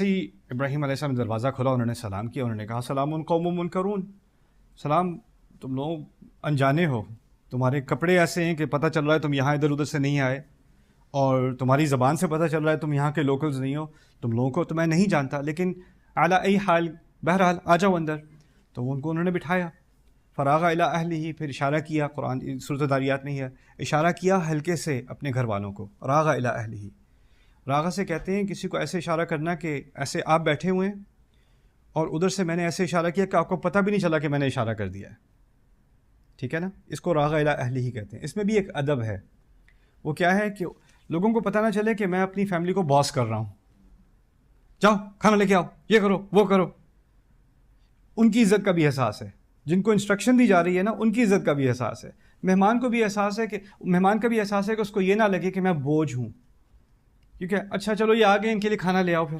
ہی ابراہیم علیہ السلام نے دروازہ کھولا، انہوں نے سلام کیا، انہوں نے کہا سلام قوم منکرون، سلام تم لوگ انجانے ہو، تمہارے کپڑے ایسے ہیں کہ پتہ چل رہا ہے تم یہاں ادھر ادھر سے نہیں آئے، اور تمہاری زبان سے پتہ چل رہا ہے تم یہاں کے لوکلز نہیں ہو، تم لوگوں کو تو میں نہیں جانتا، لیکن اعلی ای حال بہرحال آ جاؤ اندر. تو ان کو انہوں نے بٹھایا. فراغ الی اہلہ، پھر اشارہ کیا، قرآن سورۃ داریات میں ہی ہے، اشارہ کیا ہلکے سے اپنے گھر والوں کو. راغ الی اہلہ، راغ سے کہتے ہیں کسی کو ایسے اشارہ کرنا کہ ایسے آپ بیٹھے ہوئے ہیں اور ادھر سے میں نے ایسے اشارہ کیا کہ آپ کو پتہ بھی نہیں چلا کہ میں نے اشارہ کر دیا ہے. ٹھیک ہے نا، اس کو راغ الی اہلہ ہی کہتے ہیں. اس میں بھی ایک ادب ہے، وہ کیا ہے کہ لوگوں کو پتہ نہ چلے کہ میں اپنی فیملی کو باس کر رہا ہوں، جاؤ کھانا لے کے آؤ، یہ کرو وہ کرو. ان کی عزت کا بھی احساس ہے، جن کو انسٹرکشن دی جا رہی ہے نا ان کی عزت کا بھی احساس ہے. مہمان کو بھی احساس ہے کہ مہمان کا بھی احساس ہے کہ اس کو یہ نہ لگے کہ میں بوجھ ہوں، کیونکہ اچھا چلو یہ آ گئے ان کے لیے کھانا لے آؤ پھر.